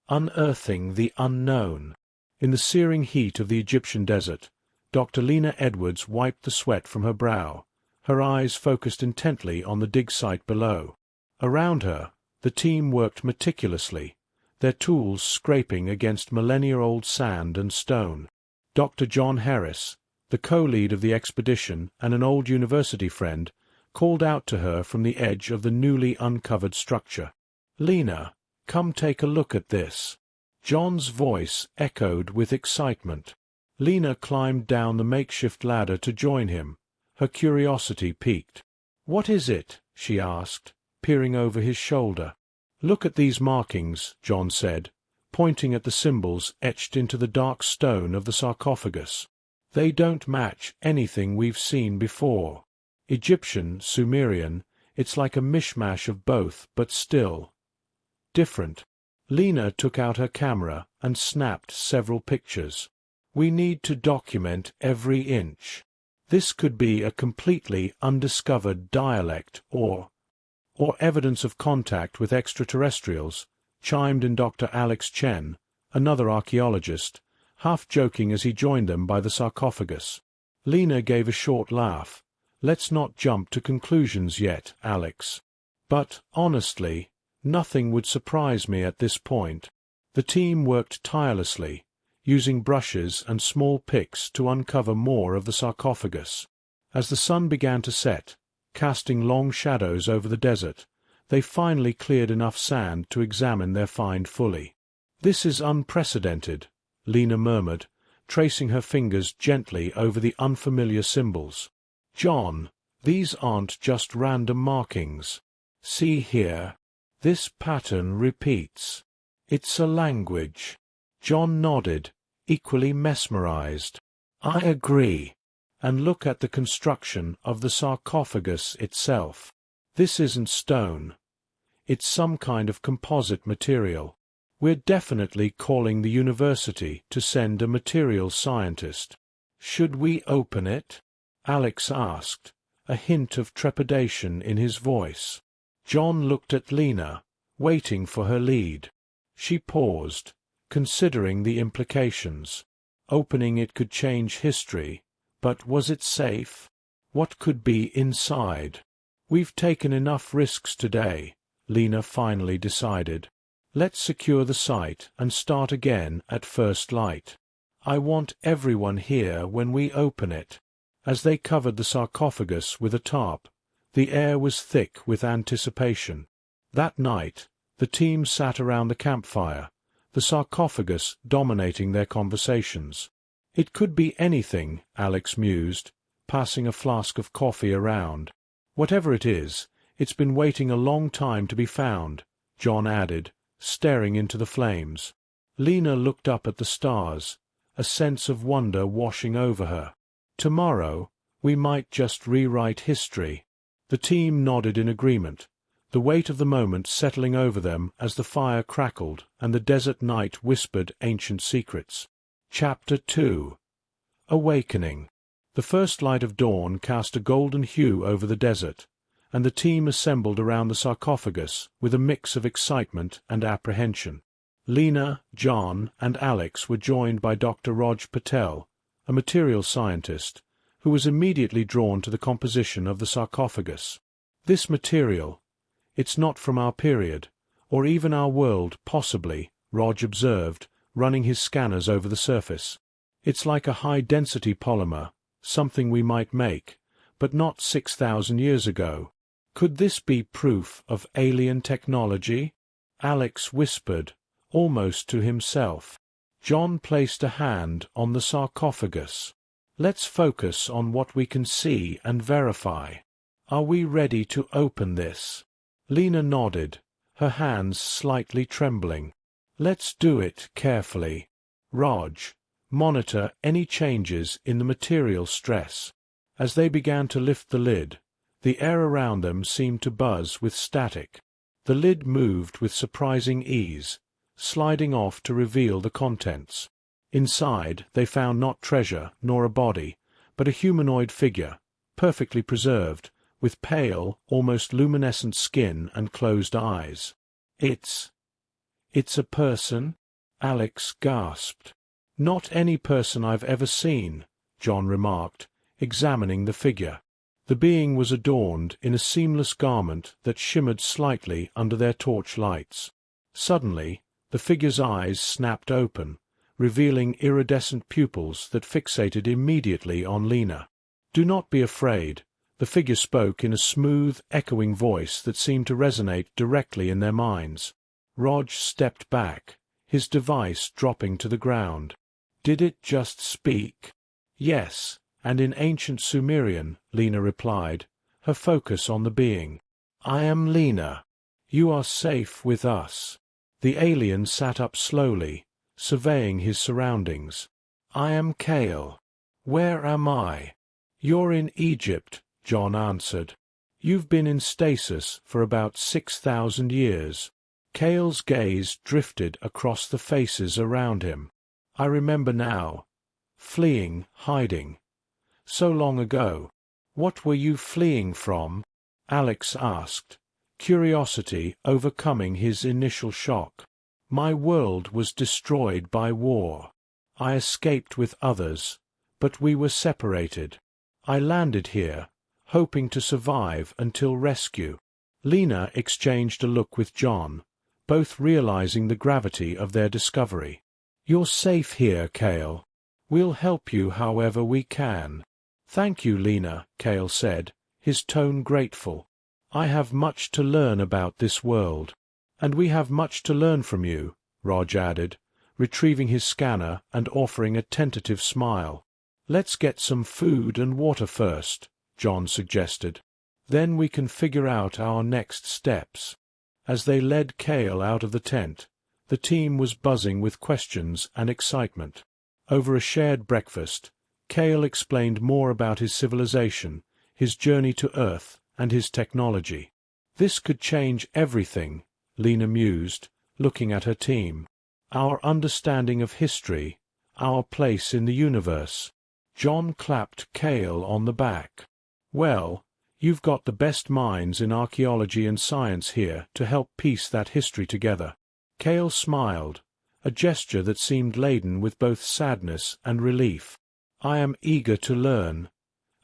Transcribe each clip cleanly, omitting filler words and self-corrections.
Unearthing the unknown. In the searing heat of the Egyptian desert, Dr. Lena Edwards wiped the sweat from her brow, her eyes focused intently on the dig site below. Around her, the team worked meticulously, their tools scraping against millennia-old sand and stone. Dr. John Harris, the co-lead of the expedition and an old university friend, called out to her from the edge of the newly uncovered structure. "Lena, come take a look at this." John's voice echoed with excitement. Lena climbed down the makeshift ladder to join him, her curiosity piqued. "What is it?" she asked, peering over his shoulder. "Look at these markings," John said, pointing at the symbols etched into the dark stone of the sarcophagus. "They don't match anything we've seen before. Egyptian, Sumerian, it's like a mishmash of both, but still different." Lena took out her camera and snapped several pictures. "We need to document every inch. This could be a completely undiscovered dialect or evidence of contact with extraterrestrials," chimed in Dr. Alex Chen, another archaeologist, half joking as he joined them by the sarcophagus. Lena gave a short laugh. "Let's not jump to conclusions yet, Alex. But, honestly, nothing would surprise me at this point." The team worked tirelessly, using brushes and small picks to uncover more of the sarcophagus. As the sun began to set, casting long shadows over the desert, they finally cleared enough sand to examine their find fully. "This is unprecedented," Lena murmured, tracing her fingers gently over the unfamiliar symbols. "John, these aren't just random markings. See here. This pattern repeats. It's a language." John nodded, equally mesmerized. "I agree. And look at the construction of the sarcophagus itself. This isn't stone. It's some kind of composite material. We're definitely calling the university to send a materials scientist." "Should we open it?" Alex asked, a hint of trepidation in his voice. John looked at Lena, waiting for her lead. She paused, considering the implications. Opening it could change history, but was it safe? What could be inside? "We've taken enough risks today," Lena finally decided. "Let's secure the site and start again at first light. I want everyone here when we open it." As they covered the sarcophagus with a tarp, the air was thick with anticipation. That night, the team sat around the campfire, the sarcophagus dominating their conversations. "It could be anything," Alex mused, passing a flask of coffee around. "Whatever it is, it's been waiting a long time to be found," John added, staring into the flames. Lena looked up at the stars, a sense of wonder washing over her. "Tomorrow, we might just rewrite history." The team nodded in agreement, the weight of the moment settling over them as the fire crackled and the desert night whispered ancient secrets. Chapter 2. Awakening. The first light of dawn cast a golden hue over the desert, and the team assembled around the sarcophagus with a mix of excitement and apprehension. Lena, John, and Alex were joined by Dr. Raj Patel, a materials scientist, who was immediately drawn to the composition of the sarcophagus. "This material, it's not from our period, or even our world, possibly," Raj observed, running his scanners over the surface. "It's like a high-density polymer, something we might make, but not 6,000 years ago. Could this be proof of alien technology?" Alex whispered, almost to himself. John placed a hand on the sarcophagus. "Let's focus on what we can see and verify. Are we ready to open this?" Lena nodded, her hands slightly trembling. "Let's do it carefully. Raj, monitor any changes in the material stress." As they began to lift the lid, the air around them seemed to buzz with static. The lid moved with surprising ease, sliding off to reveal the contents. Inside they found not treasure nor a body, but a humanoid figure, perfectly preserved, with pale, almost luminescent skin and closed eyes. It's a person? Alex gasped. Not any person I've ever seen, John remarked, examining the figure. The being was adorned in a seamless garment that shimmered slightly under their torch lights. Suddenly, the figure's eyes snapped open, revealing iridescent pupils that fixated immediately on Lena. "Do not be afraid," the figure spoke in a smooth, echoing voice that seemed to resonate directly in their minds. Rog stepped back, his device dropping to the ground. "Did it just speak?" "Yes, and in ancient Sumerian," Lena replied, her focus on the being. "I am Lena. You are safe with us." The alien sat up slowly, surveying his surroundings. "I am Kale. Where am I?" "You're in Egypt," John answered. "You've been in stasis for about 6,000 years. Kale's gaze drifted across the faces around him. "I remember now. Fleeing, hiding. So long ago." "What were you fleeing from?" Alex asked, curiosity overcoming his initial shock. "My world was destroyed by war. I escaped with others, but we were separated. I landed here, hoping to survive until rescue." Lena exchanged a look with John, both realizing the gravity of their discovery. "You're safe here, Kale. We'll help you however we can." "Thank you, Lena," Kale said, his tone grateful. "I have much to learn about this world." "And we have much to learn from you," Rog added, retrieving his scanner and offering a tentative smile. "Let's get some food and water first," John suggested. "Then we can figure out our next steps." As they led Kale out of the tent, the team was buzzing with questions and excitement. Over a shared breakfast, Kale explained more about his civilization, his journey to Earth, and his technology. "This could change everything," Lena mused, looking at her team. "Our understanding of history, our place in the universe." John clapped Kale on the back. "Well, you've got the best minds in archaeology and science here to help piece that history together." Kale smiled, a gesture that seemed laden with both sadness and relief. "I am eager to learn,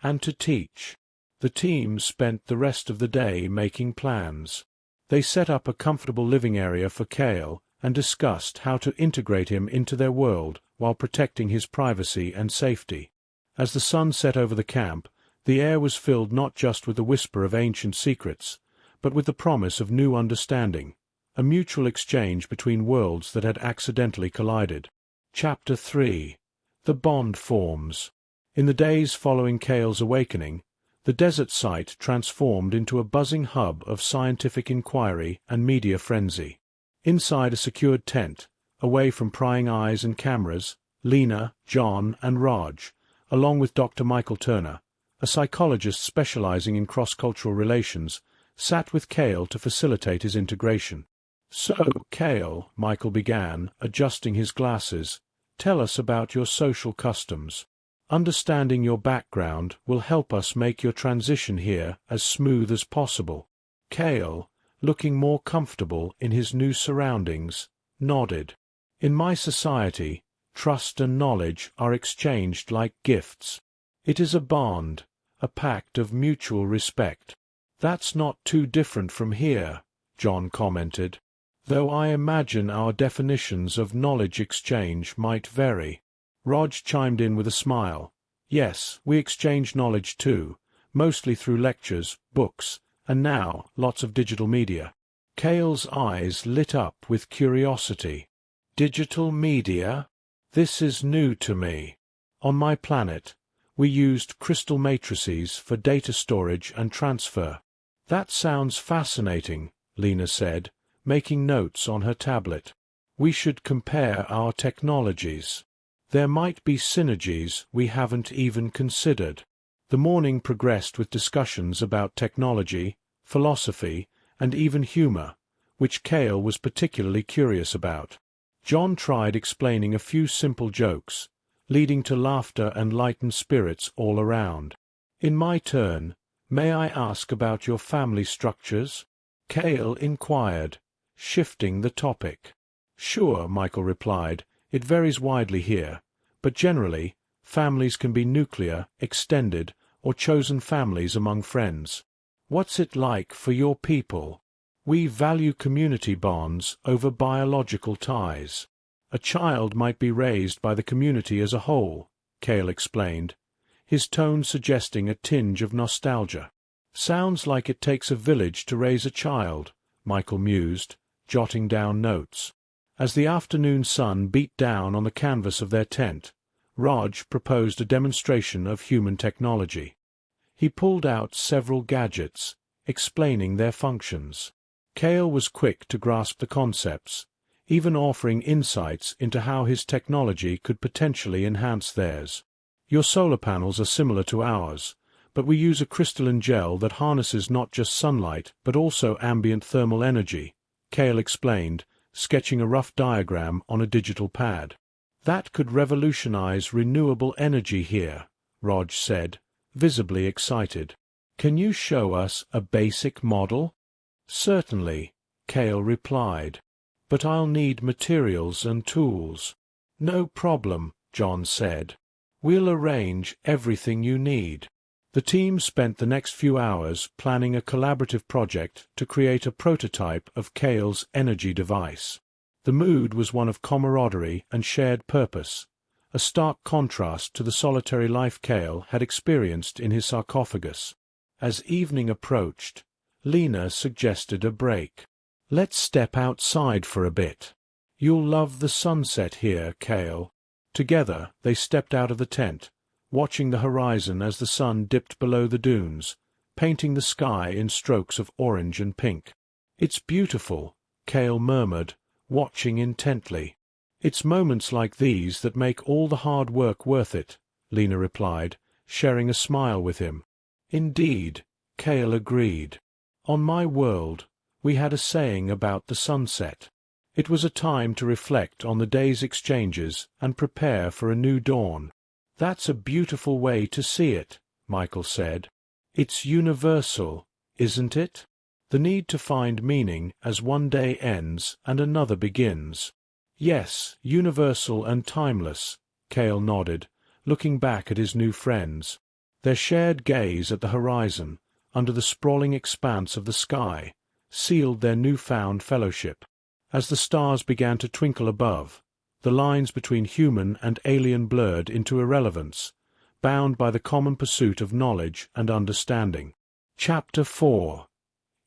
and to teach." The team spent the rest of the day making plans. They set up a comfortable living area for Kale and discussed how to integrate him into their world while protecting his privacy and safety. As the sun set over the camp, the air was filled not just with the whisper of ancient secrets, but with the promise of new understanding, a mutual exchange between worlds that had accidentally collided. Chapter 3. The Bond Forms. In the days following Kale's awakening, the desert site transformed into a buzzing hub of scientific inquiry and media frenzy. Inside a secured tent, away from prying eyes and cameras, Lena, John, and Raj, along with Dr. Michael Turner, a psychologist specializing in cross-cultural relations, sat with Kale to facilitate his integration. "So, Kale," Michael began, adjusting his glasses, "tell us about your social customs. Understanding your background will help us make your transition here as smooth as possible." Kale, looking more comfortable in his new surroundings, nodded. "In my society, trust and knowledge are exchanged like gifts. It is a bond, a pact of mutual respect." "That's not too different from here," John commented, "though I imagine our definitions of knowledge exchange might vary." Rog chimed in with a smile. "Yes, we exchange knowledge too, mostly through lectures, books, and now lots of digital media." Kale's eyes lit up with curiosity. "Digital media? This is new to me. On my planet, we used crystal matrices for data storage and transfer." "That sounds fascinating," Lena said, making notes on her tablet. "We should compare our technologies. There might be synergies we haven't even considered." The morning progressed with discussions about technology, philosophy, and even humor, which Kale was particularly curious about. John tried explaining a few simple jokes, leading to laughter and lightened spirits all around. "In my turn, may I ask about your family structures?" Kale inquired, shifting the topic. Sure, Michael replied, it varies widely here, but generally, families can be nuclear, extended, or chosen families among friends. What's it like for your people? We value community bonds over biological ties. A child might be raised by the community as a whole, Cale explained, his tone suggesting a tinge of nostalgia. Sounds like it takes a village to raise a child, Michael mused, jotting down notes. As the afternoon sun beat down on the canvas of their tent, Raj proposed a demonstration of human technology. He pulled out several gadgets, explaining their functions. Cale was quick to grasp the concepts, even offering insights into how his technology could potentially enhance theirs. Your solar panels are similar to ours, but we use a crystalline gel that harnesses not just sunlight but also ambient thermal energy, Cale explained, sketching a rough diagram on a digital pad. That could revolutionize renewable energy here, Raj said, visibly excited. Can you show us a basic model? Certainly, Cale replied. But I'll need materials and tools. No problem, John said. We'll arrange everything you need. The team spent the next few hours planning a collaborative project to create a prototype of Cale's energy device. The mood was one of camaraderie and shared purpose, a stark contrast to the solitary life Cale had experienced in his sarcophagus. As evening approached, Lena suggested a break. Let's step outside for a bit. You'll love the sunset here, Cale. Together they stepped out of the tent, watching the horizon as the sun dipped below the dunes, painting the sky in strokes of orange and pink. It's beautiful, Cale murmured, watching intently. It's moments like these that make all the hard work worth it, Lena replied, sharing a smile with him. Indeed, Cale agreed. On my world, we had a saying about the sunset. It was a time to reflect on the day's exchanges and prepare for a new dawn. That's a beautiful way to see it, Michael said. It's universal, isn't it? The need to find meaning as one day ends and another begins. Yes, universal and timeless, Cale nodded, looking back at his new friends. Their shared gaze at the horizon, under the sprawling expanse of the sky, sealed their newfound fellowship. As the stars began to twinkle above, the lines between human and alien blurred into irrelevance, bound by the common pursuit of knowledge and understanding. Chapter 4.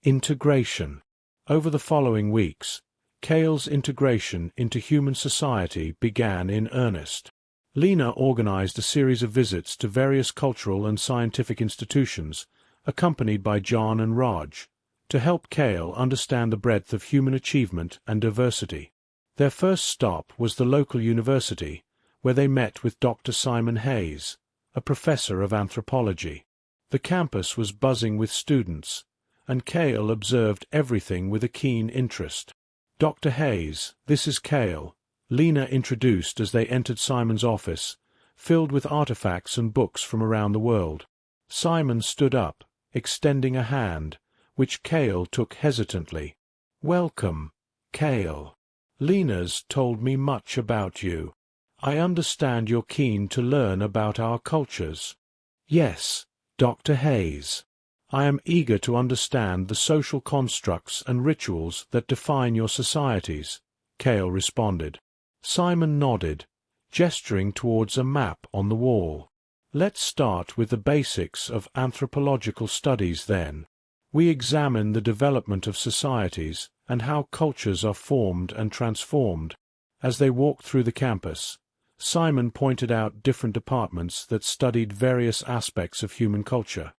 Integration. Over the following weeks, Cale's integration into human society began in earnest. Lena organized a series of visits to various cultural and scientific institutions, accompanied by John and Raj, to help Cale understand the breadth of human achievement and diversity. Their first stop was the local university, where they met with Dr. Simon Hayes, a professor of anthropology. The campus was buzzing with students, and Cale observed everything with a keen interest. Dr. Hayes, this is Cale, Lena introduced as they entered Simon's office, filled with artifacts and books from around the world. Simon stood up, extending a hand, which Cale took hesitantly. Welcome, Cale. Lena's told me much about you. I understand you're keen to learn about our cultures. Yes, Dr. Hayes. I am eager to understand the social constructs and rituals that define your societies, Cale responded. Simon nodded, gesturing towards a map on the wall. Let's start with the basics of anthropological studies then. We examine the development of societies and how cultures are formed and transformed. As they walked through the campus, Simon pointed out different departments that studied various aspects of human culture.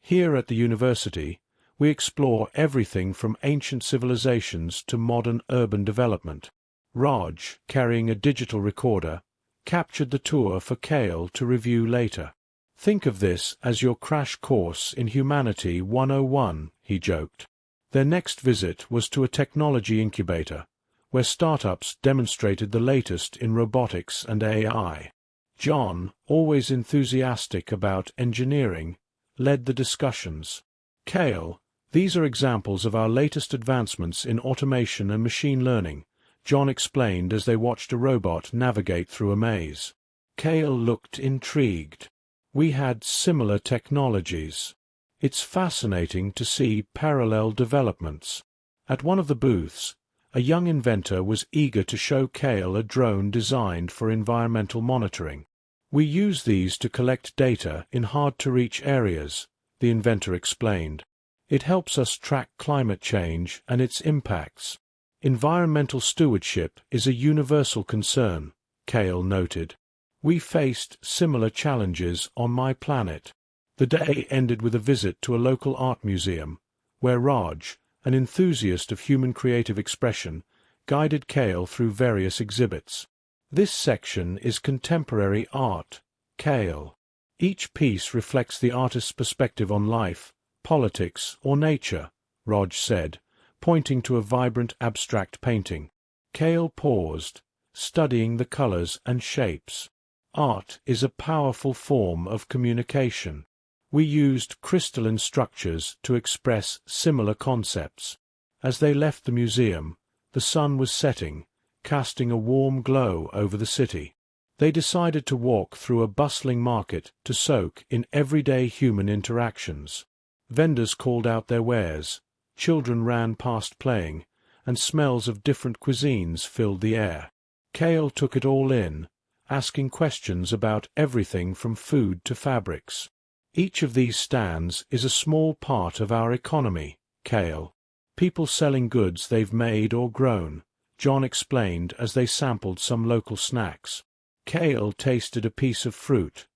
Here at the university, we explore everything from ancient civilizations to modern urban development. Raj, carrying a digital recorder, captured the tour for Cale to review later. Think of this as your crash course in Humanity 101, he joked. Their next visit was to a technology incubator, where startups demonstrated the latest in robotics and AI. John, always enthusiastic about engineering, led the discussions. Cale, these are examples of our latest advancements in automation and machine learning, John explained as they watched a robot navigate through a maze. Cale looked intrigued. We had similar technologies. It's fascinating to see parallel developments. At one of the booths, a young inventor was eager to show Cale a drone designed for environmental monitoring. We use these to collect data in hard-to-reach areas, the inventor explained. It helps us track climate change and its impacts. Environmental stewardship is a universal concern, Cale noted. We faced similar challenges on my planet. The day ended with a visit to a local art museum, where Raj, an enthusiast of human creative expression, guided Cale through various exhibits. This section is contemporary art, Cale. Each piece reflects the artist's perspective on life, politics, or nature, Raj said, pointing to a vibrant abstract painting. Cale paused, studying the colors and shapes. Art is a powerful form of communication. We used crystalline structures to express similar concepts. As they left the museum, the sun was setting, casting a warm glow over the city. They decided to walk through a bustling market to soak in everyday human interactions. Vendors called out their wares, children ran past playing, and smells of different cuisines filled the air. Cale took it all in, asking questions about everything from food to fabrics. Each of these stands is a small part of our economy, Cale. People selling goods they've made or grown, John explained as they sampled some local snacks. Cale tasted a piece of fruit,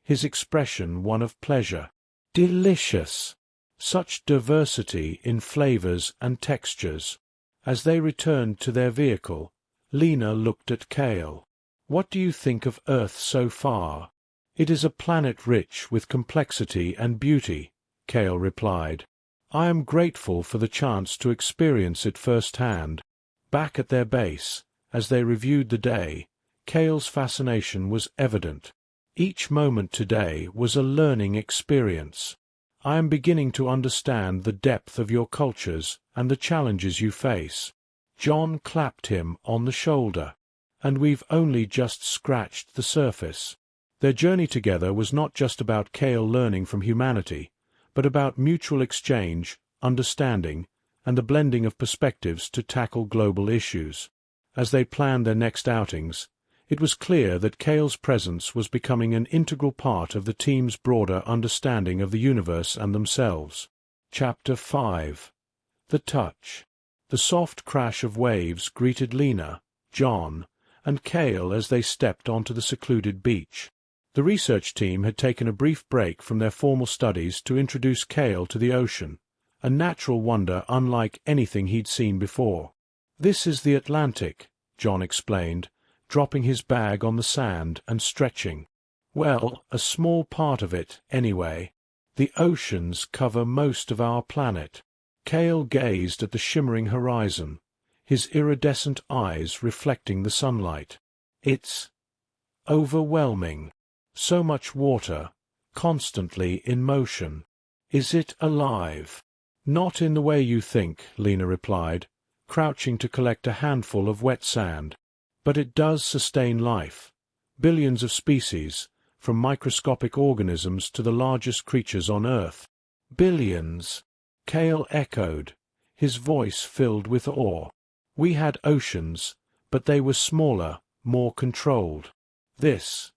his expression one of pleasure. Delicious! Such diversity in flavors and textures. As they returned to their vehicle, Lena looked at Cale. What do you think of Earth so far? It is a planet rich with complexity and beauty, Cale replied. I am grateful for the chance to experience it firsthand. Back at their base, as they reviewed the day, Cale's fascination was evident. Each moment today was a learning experience. I am beginning to understand the depth of your cultures and the challenges you face. John clapped him on the shoulder. And we've only just scratched the surface. Their journey together was not just about Cale learning from humanity, but about mutual exchange, understanding, and the blending of perspectives to tackle global issues. As they planned their next outings, it was clear that Cale's presence was becoming an integral part of the team's broader understanding of the universe and themselves. Chapter 5. The Touch. The soft crash of waves greeted Lena, John, and Cale as they stepped onto the secluded beach. The research team had taken a brief break from their formal studies to introduce Cale to the ocean, a natural wonder unlike anything he'd seen before. This is the Atlantic, John explained, dropping his bag on the sand and stretching. Well, a small part of it, anyway. The oceans cover most of our planet. Cale gazed at the shimmering horizon, his iridescent eyes reflecting the sunlight. It's overwhelming. So much water, constantly in motion. Is it alive? Not in the way you think, Lena replied, crouching to collect a handful of wet sand. But it does sustain life. Billions of species, from microscopic organisms to the largest creatures on Earth. Billions, Cale echoed, his voice filled with awe. We had oceans, but they were smaller, more controlled. This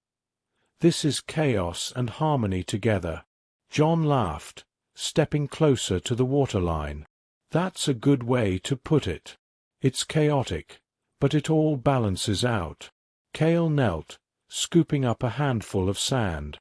is chaos and harmony together. John laughed, stepping closer to the waterline. That's a good way to put it. It's chaotic, but it all balances out. Cale knelt, scooping up a handful of sand.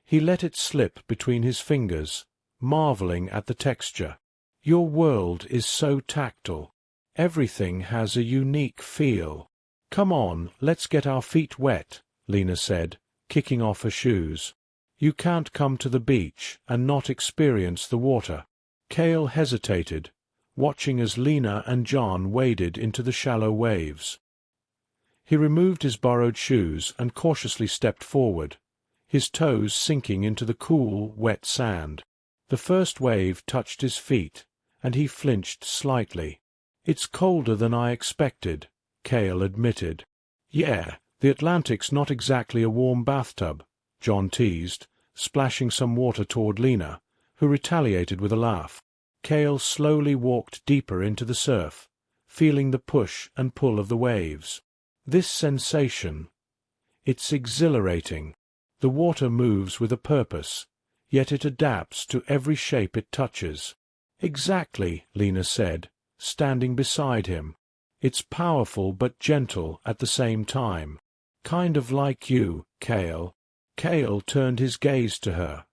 He let it slip between his fingers, marveling at the texture. Your world is so tactile. Everything has a unique feel. Come on, let's get our feet wet, Lena said, kicking off her shoes. You can't come to the beach and not experience the water. Cale hesitated, watching as Lena and John waded into the shallow waves. He removed his borrowed shoes and cautiously stepped forward, his toes sinking into the cool, wet sand. The first wave touched his feet, and he flinched slightly. It's colder than I expected, Cale admitted. Yeah, the Atlantic's not exactly a warm bathtub, John teased, splashing some water toward Lena, who retaliated with a laugh. Cale slowly walked deeper into the surf, feeling the push and pull of the waves. This sensation, it's exhilarating. The water moves with a purpose, yet it adapts to every shape it touches. Exactly, Lena said, standing beside him. It's powerful but gentle at the same time. Kind of like you, Cale. Cale turned his gaze to her,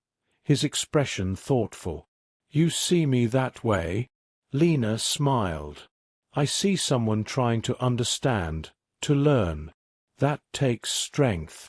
his expression thoughtful. You see me that way? Lena smiled. I see someone trying to understand, to learn. That takes strength.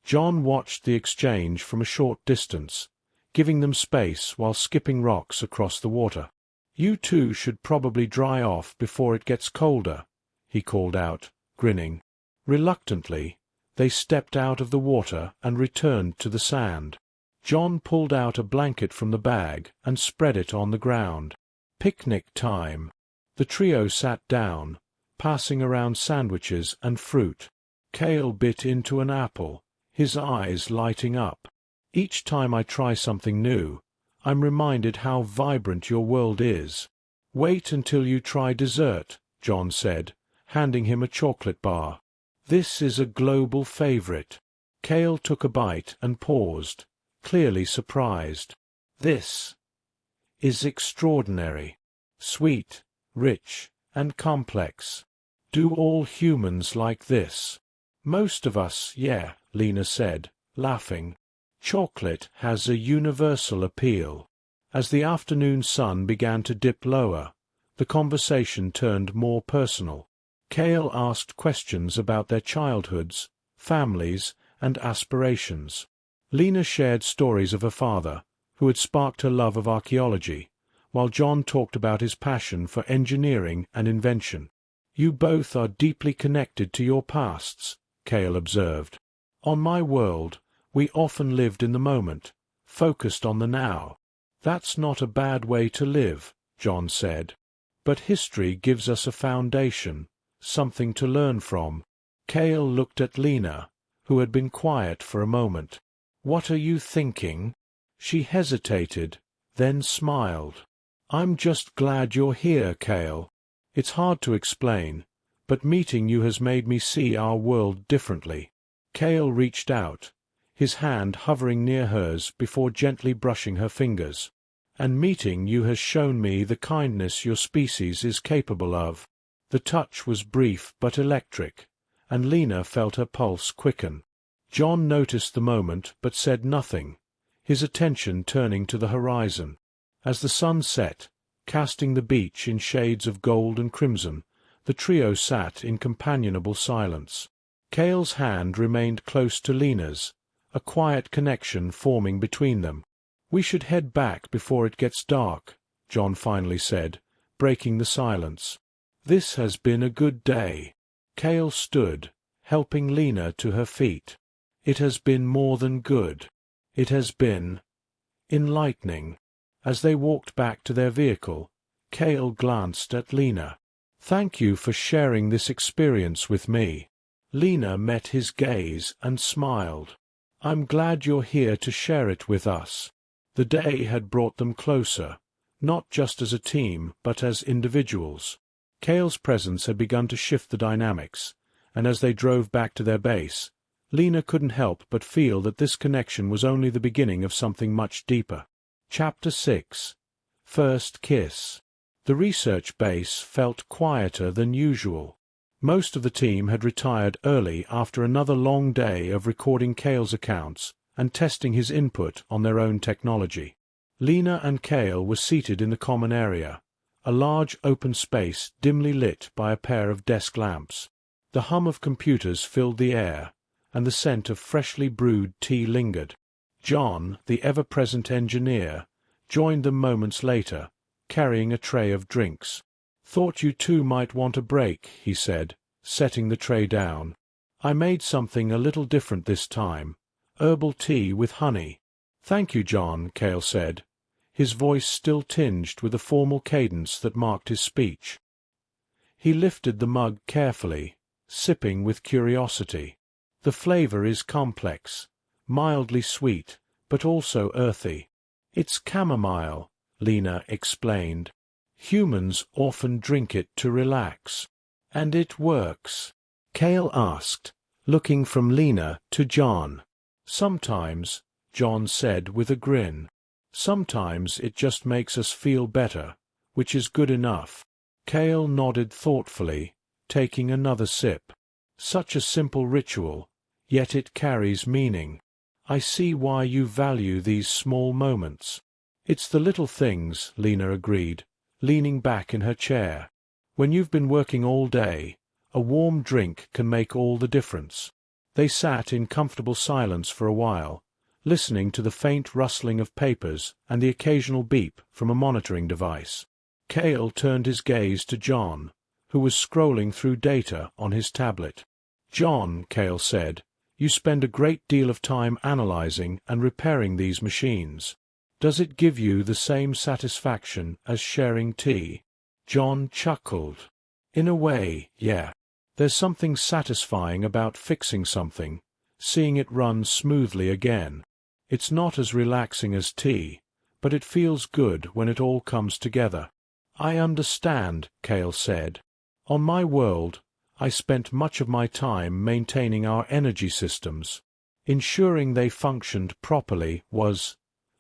John watched the exchange from a short distance, giving them space while skipping rocks across the water. You two should probably dry off before it gets colder, he called out, grinning. Reluctantly, they stepped out of the water and returned to the sand. John pulled out a blanket from the bag and spread it on the ground. Picnic time. The trio sat down, passing around sandwiches and fruit. Cale bit into an apple, his eyes lighting up. Each time I try something new, I'm reminded how vibrant your world is. Wait until you try dessert, John said, handing him a chocolate bar. This is a global favorite. Cale took a bite and paused, clearly surprised. This is extraordinary. Sweet, rich, and complex. Do all humans like this? Most of us, yeah, Lena said, laughing. Chocolate has a universal appeal. As the afternoon sun began to dip lower, the conversation turned more personal. Cale asked questions about their childhoods, families, and aspirations. Lena shared stories of her father, who had sparked her love of archaeology, while John talked about his passion for engineering and invention. You both are deeply connected to your pasts, Cale observed. On my world, we often lived in the moment, focused on the now. That's not a bad way to live, John said. But history gives us a foundation, something to learn from. Cale looked at Lena, who had been quiet for a moment. What are you thinking? She hesitated, then smiled. I'm just glad you're here, Cale. It's hard to explain, but meeting you has made me see our world differently. Cale reached out, his hand hovering near hers before gently brushing her fingers. And meeting you has shown me the kindness your species is capable of. The touch was brief but electric, and Lena felt her pulse quicken. John noticed the moment but said nothing, his attention turning to the horizon. As the sun set, casting the beach in shades of gold and crimson, the trio sat in companionable silence. Cale's hand remained close to Lena's, a quiet connection forming between them. We should head back before it gets dark, John finally said, breaking the silence. This has been a good day. Cale stood, helping Lena to her feet. It has been more than good. It has been enlightening. As they walked back to their vehicle, Cale glanced at Lena. Thank you for sharing this experience with me. Lena met his gaze and smiled. I'm glad you're here to share it with us. The day had brought them closer, not just as a team, but as individuals. Cale's presence had begun to shift the dynamics, and as they drove back to their base, Lena couldn't help but feel that this connection was only the beginning of something much deeper. Chapter 6. First Kiss. The research base felt quieter than usual. Most of the team had retired early after another long day of recording Cale's accounts and testing his input on their own technology. Lena and Cale were seated in the common area, a large open space dimly lit by a pair of desk lamps. The hum of computers filled the air, and the scent of freshly brewed tea lingered. John, the ever-present engineer, joined them moments later, carrying a tray of drinks. "Thought you two might want a break," he said, setting the tray down. "I made something a little different this time. Herbal tea with honey." "Thank you, John," Cale said, his voice still tinged with the formal cadence that marked his speech. He lifted the mug carefully, sipping with curiosity. The flavor is complex, mildly sweet, but also earthy. It's chamomile, Lena explained. Humans often drink it to relax. And it works? Cale asked, looking from Lena to John. Sometimes, John said with a grin. Sometimes it just makes us feel better, which is good enough. Cale nodded thoughtfully, taking another sip. Such a simple ritual, yet it carries meaning. I see why you value these small moments. It's the little things, Lena agreed, leaning back in her chair. When you've been working all day, a warm drink can make all the difference. They sat in comfortable silence for a while, listening to the faint rustling of papers and the occasional beep from a monitoring device. Cale turned his gaze to John, who was scrolling through data on his tablet. John, Cale said, you spend a great deal of time analyzing and repairing these machines. Does it give you the same satisfaction as sharing tea? John chuckled. In a way, yeah. There's something satisfying about fixing something, seeing it run smoothly again. It's not as relaxing as tea, but it feels good when it all comes together. I understand, Cale said. On my world, I spent much of my time maintaining our energy systems. Ensuring they functioned properly was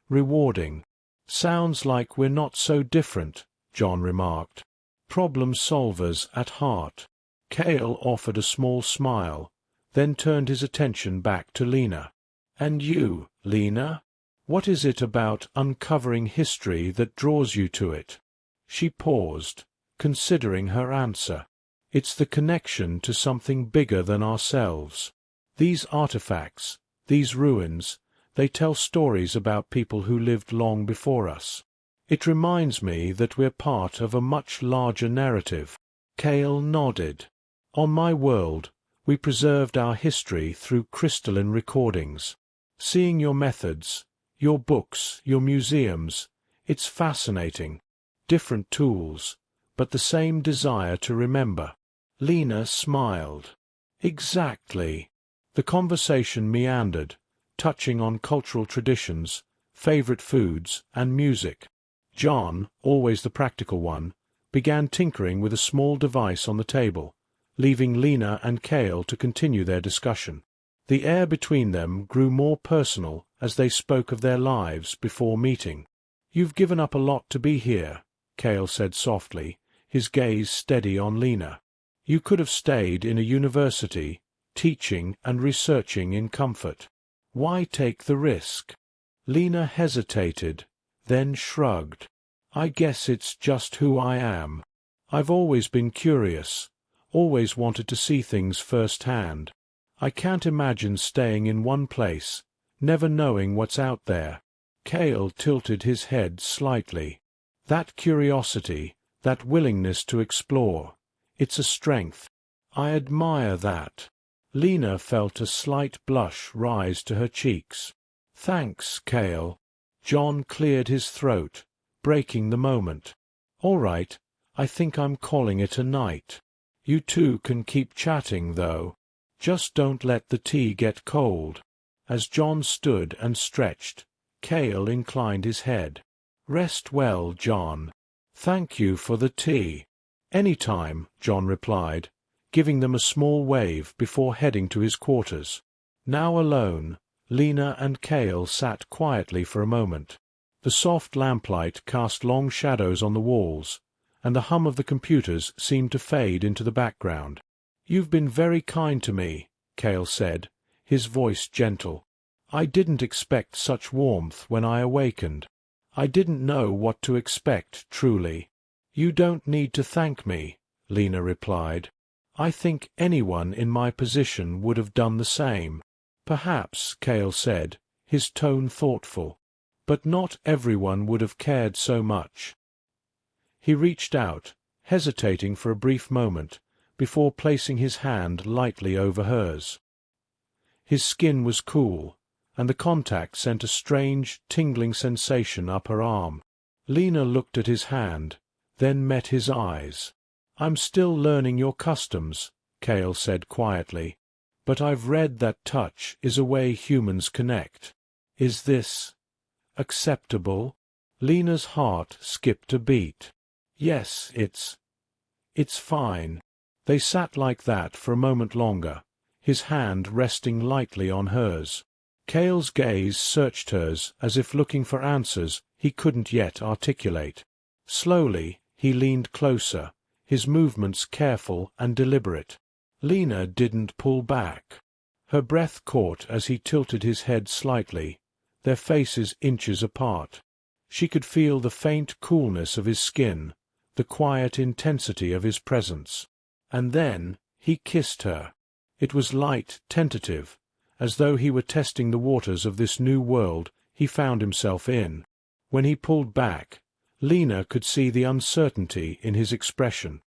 rewarding. Sounds like we're not so different, John remarked. Problem solvers at heart. Cale offered a small smile, then turned his attention back to Lena. And you, Lena? What is it about uncovering history that draws you to it? She paused, considering her answer. It's the connection to something bigger than ourselves. These artifacts, these ruins, they tell stories about people who lived long before us. It reminds me that we're part of a much larger narrative. Cale nodded. On my world, we preserved our history through crystalline recordings. Seeing your methods, your books, your museums, it's fascinating. Different tools, but the same desire to remember. Lena smiled. Exactly. The conversation meandered, touching on cultural traditions, favorite foods, and music. John, always the practical one, began tinkering with a small device on the table, leaving Lena and Cale to continue their discussion. The air between them grew more personal as they spoke of their lives before meeting. You've given up a lot to be here, Cale said softly, his gaze steady on Lena. You could have stayed in a university, teaching and researching in comfort. Why take the risk? Lena hesitated, then shrugged. I guess it's just who I am. I've always been curious, always wanted to see things firsthand. I can't imagine staying in one place, never knowing what's out there. Cale tilted his head slightly. That curiosity, that willingness to explore, it's a strength. I admire that. Lena felt a slight blush rise to her cheeks. Thanks, Cale. John cleared his throat, breaking the moment. All right, I think I'm calling it a night. You two can keep chatting, though. Just don't let the tea get cold. As John stood and stretched, Cale inclined his head. Rest well, John. Thank you for the tea. Any time, John replied, giving them a small wave before heading to his quarters. Now alone, Lena and Cale sat quietly for a moment. The soft lamplight cast long shadows on the walls, and the hum of the computers seemed to fade into the background. You've been very kind to me, Cale said, his voice gentle. I didn't expect such warmth when I awakened. I didn't know what to expect, truly. You don't need to thank me, Lena replied. I think anyone in my position would have done the same. Perhaps, Cale said, his tone thoughtful. But not everyone would have cared so much. He reached out, hesitating for a brief moment, before placing his hand lightly over hers. His skin was cool, and the contact sent a strange, tingling sensation up her arm. Lena looked at his hand, then met his eyes. I'm still learning your customs, Cale said quietly. But I've read that touch is a way humans connect. Is this acceptable? Lena's heart skipped a beat. Yes, it's fine. They sat like that for a moment longer, his hand resting lightly on hers. Cale's gaze searched hers as if looking for answers he couldn't yet articulate. Slowly, he leaned closer, his movements careful and deliberate. Lena didn't pull back. Her breath caught as he tilted his head slightly, their faces inches apart. She could feel the faint coolness of his skin, the quiet intensity of his presence. And then he kissed her. It was light, tentative, as though he were testing the waters of this new world he found himself in. When he pulled back, Lena could see the uncertainty in his expression.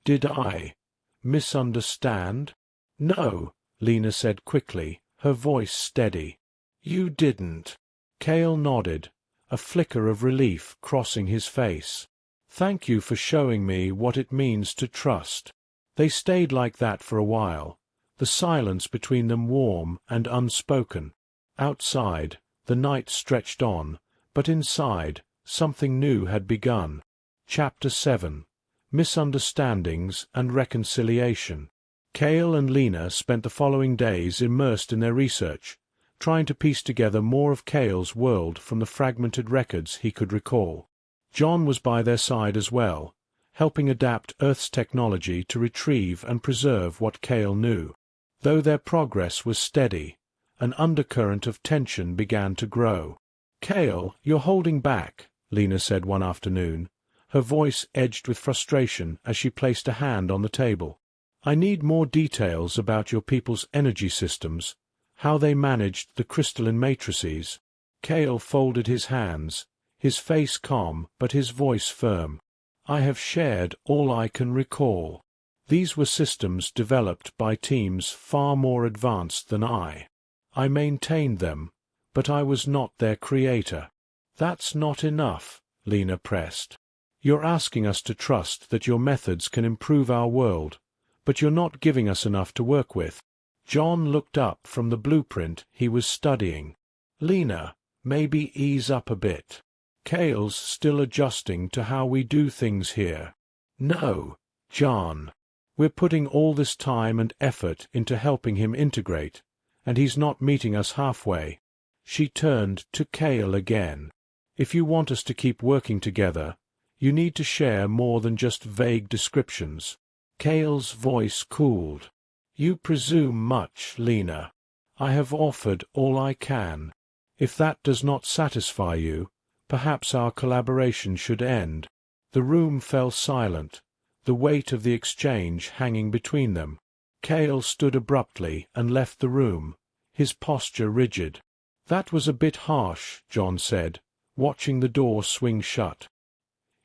Did I misunderstand? No, Lena said quickly, her voice steady. You didn't. Cale nodded, a flicker of relief crossing his face. Thank you for showing me what it means to trust. They stayed like that for a while, the silence between them warm and unspoken. Outside, the night stretched on, but inside, something new had begun. Chapter 7. Misunderstandings and Reconciliation. Cale and Lena spent the following days immersed in their research, trying to piece together more of Cale's world from the fragmented records he could recall. John was by their side as well, helping adapt Earth's technology to retrieve and preserve what Cale knew. Though their progress was steady, an undercurrent of tension began to grow. Cale, you're holding back, Lena said one afternoon, her voice edged with frustration as she placed a hand on the table. I need more details about your people's energy systems, how they managed the crystalline matrices. Cale folded his hands, his face calm but his voice firm. I have shared all I can recall. These were systems developed by teams far more advanced than I. I maintained them, but I was not their creator. That's not enough, Lena pressed. You're asking us to trust that your methods can improve our world, but you're not giving us enough to work with. John looked up from the blueprint he was studying. Lena, maybe ease up a bit. Cale's still adjusting to how we do things here. No, John. We're putting all this time and effort into helping him integrate, and he's not meeting us halfway. She turned to Cale again. If you want us to keep working together, you need to share more than just vague descriptions. Cale's voice cooled. You presume much, Lena. I have offered all I can. If that does not satisfy you, perhaps our collaboration should end. The room fell silent, the weight of the exchange hanging between them. Cale stood abruptly and left the room, his posture rigid. That was a bit harsh, John said, watching the door swing shut.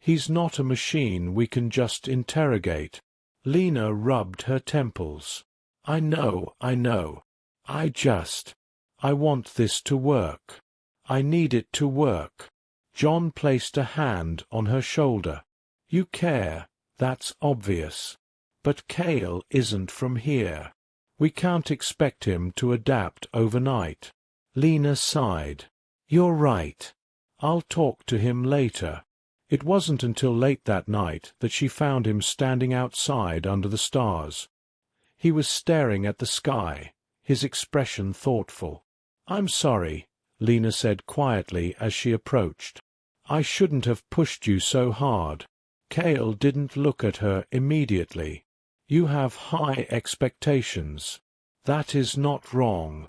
He's not a machine we can just interrogate. Lena rubbed her temples. I know. I want this to work. I need it to work. John placed a hand on her shoulder. You care, that's obvious. But Cale isn't from here. We can't expect him to adapt overnight. Lena sighed. You're right. I'll talk to him later. It wasn't until late that night that she found him standing outside under the stars. He was staring at the sky, his expression thoughtful. I'm sorry, Lena said quietly as she approached. I shouldn't have pushed you so hard. Cale didn't look at her immediately. You have high expectations. That is not wrong.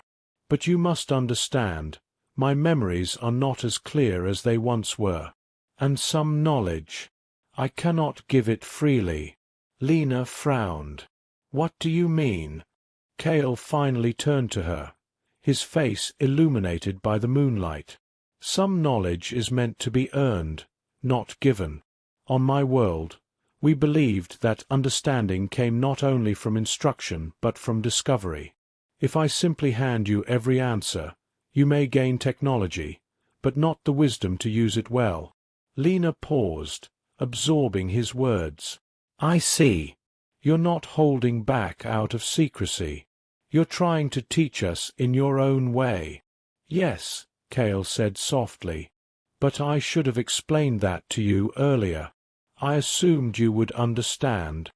But you must understand, my memories are not as clear as they once were. And some knowledge. I cannot give it freely. Lena frowned. What do you mean? Cale finally turned to her, his face illuminated by the moonlight. Some knowledge is meant to be earned, not given. On my world, we believed that understanding came not only from instruction but from discovery. If I simply hand you every answer, you may gain technology, but not the wisdom to use it well. Lena paused, absorbing his words. I see. You're not holding back out of secrecy. You're trying to teach us in your own way. Yes, Cale said softly. But I should have explained that to you earlier. I assumed you would understand.